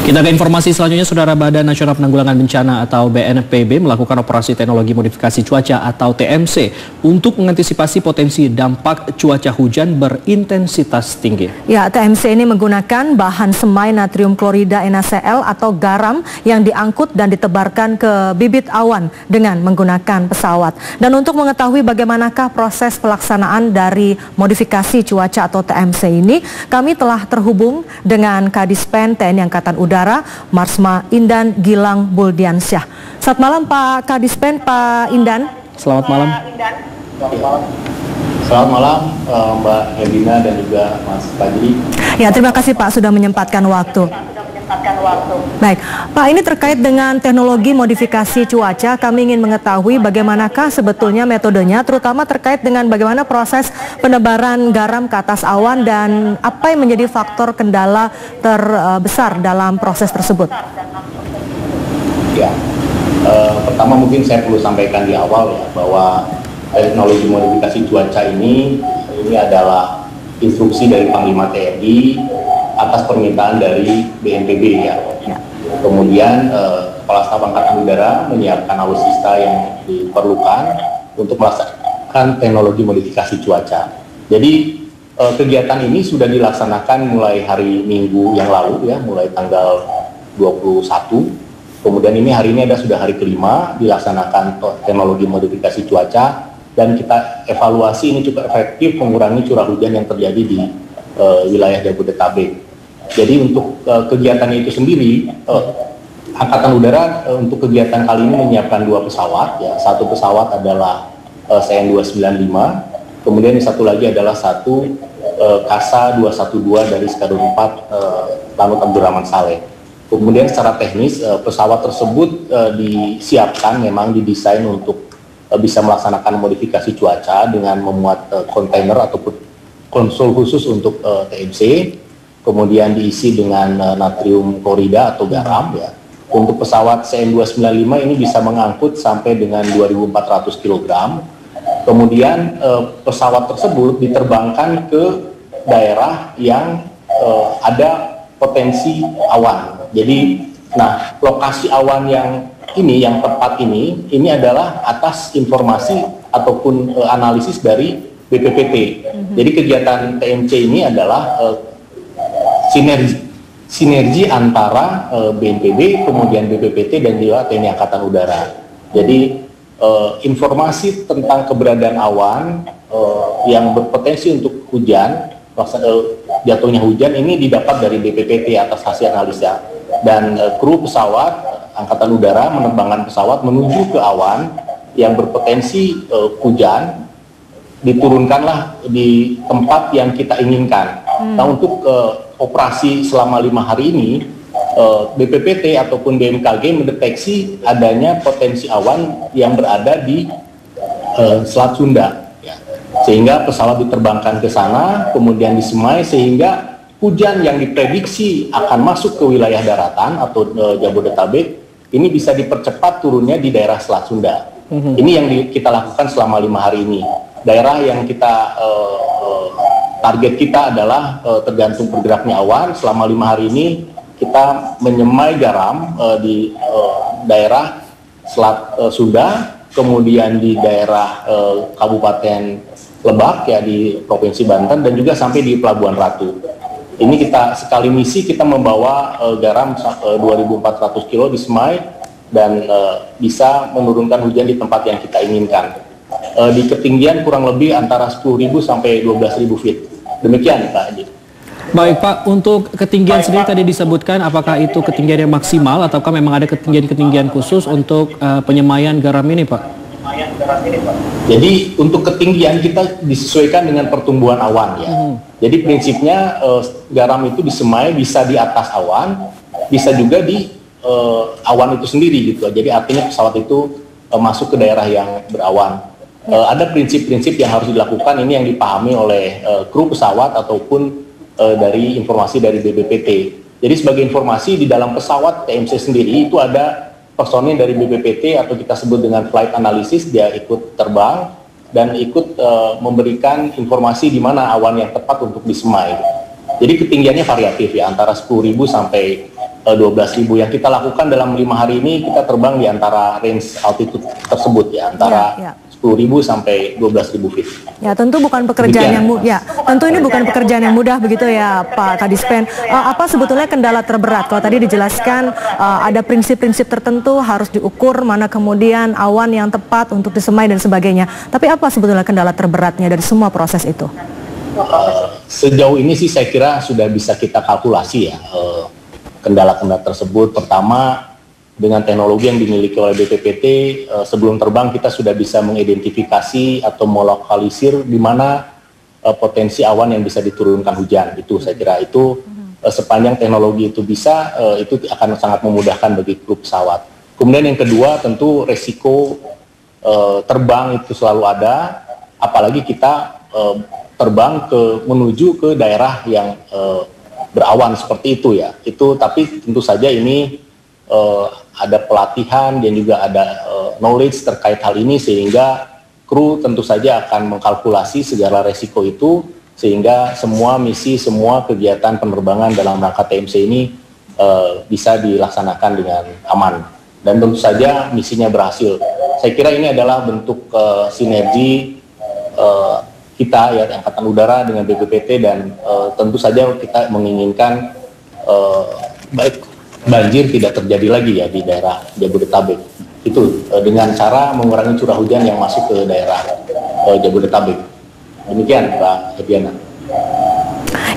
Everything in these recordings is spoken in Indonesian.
Kita ke informasi selanjutnya, Saudara. Badan Nasional Penanggulangan Bencana atau BNPB melakukan operasi teknologi modifikasi cuaca atau TMC untuk mengantisipasi potensi dampak cuaca hujan berintensitas tinggi. Ya, TMC ini menggunakan bahan semai natrium klorida NaCl atau garam yang diangkut dan ditebarkan ke bibit awan dengan menggunakan pesawat. Dan untuk mengetahui bagaimanakah proses pelaksanaan dari modifikasi cuaca atau TMC ini, kami telah terhubung dengan Kadispen TNI Angkatan Udara, Marsma Indan Gilang Buldiansyah. Selamat malam Pak Kadispen, Pak Indan. Selamat malam. Selamat malam Mbak Hedina dan juga Mas Fajri. Ya, terima kasih Pak sudah menyempatkan waktu. Baik, Pak, ini terkait dengan teknologi modifikasi cuaca, kami ingin mengetahui bagaimanakah sebetulnya metodenya, terutama terkait dengan bagaimana proses penebaran garam ke atas awan dan apa yang menjadi faktor kendala terbesar dalam proses tersebut. Ya, pertama mungkin saya perlu sampaikan di awal ya, bahwa teknologi modifikasi cuaca ini adalah instruksi dari Panglima TNI atas permintaan dari BNPB ya. Kemudian Kepala Staf Angkatan Udara menyiapkan alutsista yang diperlukan untuk melaksanakan teknologi modifikasi cuaca. Jadi kegiatan ini sudah dilaksanakan mulai hari Minggu yang lalu ya, mulai tanggal 21. Kemudian hari ini sudah hari kelima dilaksanakan teknologi modifikasi cuaca, dan kita evaluasi ini cukup efektif mengurangi curah hujan yang terjadi di wilayah Jabodetabek. Jadi untuk kegiatan itu sendiri, Angkatan Udara untuk kegiatan kali ini menyiapkan 2 pesawat. Ya. Satu pesawat adalah CN-295, kemudian satu lagi adalah satu KASA 212 dari Skadron 4 Lanut Abdurrahman Saleh. Kemudian secara teknis pesawat tersebut disiapkan, memang didesain untuk bisa melaksanakan modifikasi cuaca dengan memuat kontainer ataupun konsol khusus untuk TMC. Kemudian diisi dengan natrium klorida atau garam ya. Untuk pesawat CN-295 ini bisa mengangkut sampai dengan 2.400 kg. Kemudian pesawat tersebut diterbangkan ke daerah yang ada potensi awan. Jadi, lokasi awan yang tepat ini adalah atas informasi ataupun analisis dari BPPT. Jadi kegiatan TMC ini adalah sinergi antara BNPB, kemudian BPPT dan juga TNI Angkatan Udara. Jadi informasi tentang keberadaan awan yang berpotensi untuk hujan, jatuhnya hujan ini didapat dari BPPT atas hasil analisa, dan kru pesawat Angkatan Udara menerbangkan pesawat menuju ke awan yang berpotensi hujan, diturunkanlah di tempat yang kita inginkan. Nah, untuk operasi selama 5 hari ini, BPPT ataupun BMKG mendeteksi adanya potensi awan yang berada di Selat Sunda, ya. Sehingga pesawat diterbangkan ke sana, kemudian disemai sehingga hujan yang diprediksi akan masuk ke wilayah daratan atau Jabodetabek ini bisa dipercepat turunnya di daerah Selat Sunda. Ini yang kita lakukan selama 5 hari ini. Daerah yang kita target kita adalah tergantung bergeraknya awan. Selama 5 hari ini kita menyemai garam di daerah Selat Sunda, kemudian di daerah Kabupaten Lebak ya di Provinsi Banten, dan juga sampai di Pelabuhan Ratu. Ini kita sekali misi kita membawa garam 2.400 kilo disemai dan bisa menurunkan hujan di tempat yang kita inginkan. Di ketinggian kurang lebih antara 10.000 sampai 12.000 feet. Demikian Pak Haji. Baik Pak, untuk ketinggian sendiri tadi disebutkan, apakah itu ketinggian yang maksimal ataukah memang ada ketinggian-ketinggian khusus untuk penyemaian garam ini Pak? Jadi untuk ketinggian kita disesuaikan dengan pertumbuhan awan ya. Jadi prinsipnya garam itu disemai bisa di atas awan, bisa juga di awan itu sendiri gitu. Jadi artinya pesawat itu masuk ke daerah yang berawan. Ada prinsip-prinsip yang harus dilakukan, ini yang dipahami oleh kru pesawat ataupun dari informasi dari BPPT. Jadi sebagai informasi, di dalam pesawat TMC sendiri itu ada personil dari BPPT atau kita sebut dengan flight analysis, dia ikut terbang dan ikut memberikan informasi di mana awan yang tepat untuk disemai. Jadi ketinggiannya variatif ya, antara 10.000 sampai 12.000. Yang kita lakukan dalam 5 hari ini, kita terbang di antara range altitude tersebut ya, antara 10.000 sampai 12.000 feet. Ya, tentu bukan pekerjaan yang mudah. Ya, tentu ini bukan pekerjaan yang mudah begitu ya, Pak Kadispen. Apa sebetulnya kendala terberat? Kalau tadi dijelaskan ada prinsip-prinsip tertentu harus diukur mana kemudian awan yang tepat untuk disemai dan sebagainya. Tapi apa sebetulnya kendala terberatnya dari semua proses itu? Sejauh ini sih saya kira sudah bisa kita kalkulasi ya kendala-kendala tersebut. Pertama, dengan teknologi yang dimiliki oleh BPPT, sebelum terbang kita sudah bisa mengidentifikasi atau melokalisir di mana potensi awan yang bisa diturunkan hujan. Itu saya kira itu sepanjang teknologi itu bisa, itu akan sangat memudahkan bagi kru pesawat. Kemudian yang kedua, tentu resiko terbang itu selalu ada, apalagi kita terbang menuju ke daerah yang berawan seperti itu ya. Itu tapi tentu saja ini ada pelatihan dan juga ada knowledge terkait hal ini, sehingga kru tentu saja akan mengkalkulasi segala resiko itu, sehingga semua misi, semua kegiatan penerbangan dalam rangka TMC ini bisa dilaksanakan dengan aman dan tentu saja misinya berhasil. Saya kira ini adalah bentuk sinergi kita ya, Angkatan Udara dengan BPPT, dan tentu saja kita menginginkan baik banjir tidak terjadi lagi ya di daerah Jabodetabek. Itu dengan cara mengurangi curah hujan yang masuk ke daerah Jabodetabek. Demikian Pak Ediana.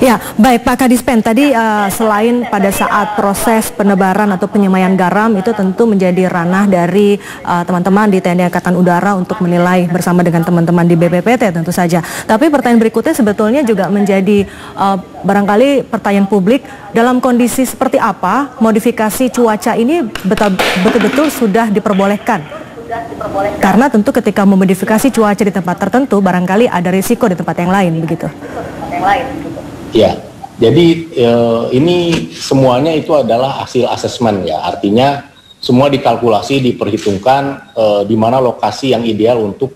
Ya, baik Pak Kadispen, tadi selain pada saat proses penebaran atau penyemaian garam itu tentu menjadi ranah dari teman-teman di TNI Angkatan Udara untuk menilai bersama dengan teman-teman di BPPT tentu saja. Tapi pertanyaan berikutnya sebetulnya juga menjadi barangkali pertanyaan publik, dalam kondisi seperti apa modifikasi cuaca ini betul-betul sudah diperbolehkan? Karena tentu ketika memodifikasi cuaca di tempat tertentu barangkali ada risiko di tempat yang lain begitu. Ya, jadi ini semuanya itu adalah hasil asesmen ya, artinya semua dikalkulasi, diperhitungkan di mana lokasi yang ideal untuk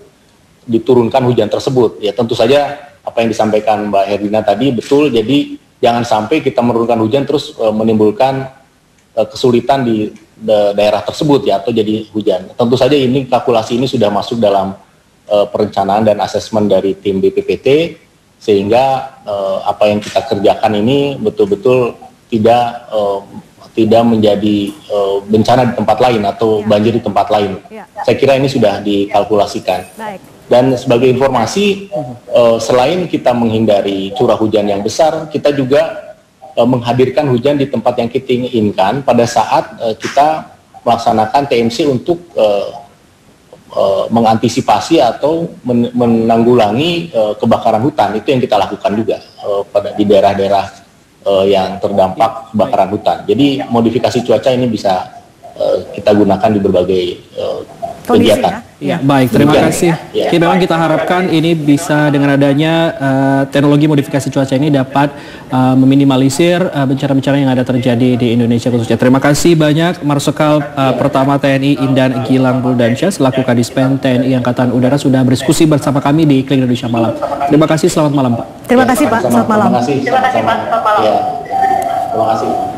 diturunkan hujan tersebut. Ya tentu saja apa yang disampaikan Mbak Herdina tadi betul, jadi jangan sampai kita menurunkan hujan terus menimbulkan kesulitan di daerah tersebut ya, atau jadi hujan. Tentu saja ini kalkulasi ini sudah masuk dalam perencanaan dan asesmen dari tim BPPT, sehingga apa yang kita kerjakan ini betul-betul tidak menjadi bencana di tempat lain atau banjir di tempat lain. Saya kira ini sudah dikalkulasikan. Dan sebagai informasi, selain kita menghindari curah hujan yang besar, kita juga menghadirkan hujan di tempat yang kita inginkan pada saat kita melaksanakan TMC untuk mengantisipasi atau menanggulangi kebakaran hutan. Itu yang kita lakukan juga di daerah-daerah yang terdampak kebakaran hutan. Jadi modifikasi cuaca ini bisa kita gunakan di berbagai kegiatan. Ya, baik, terima kasih. Ya. Jadi memang kita harapkan ini bisa dengan adanya teknologi modifikasi cuaca ini dapat meminimalisir bencana-bencana yang ada terjadi di Indonesia khususnya. Terima kasih banyak Marsikal Pertama TNI Indan Gilang Buldansyah selaku Kadispen TNI Angkatan Udara sudah berdiskusi bersama kami di Klik Indonesia Malam. Terima kasih, selamat malam Pak. Terima kasih Pak, selamat malam. Terima kasih Pak, selamat malam. Terima kasih.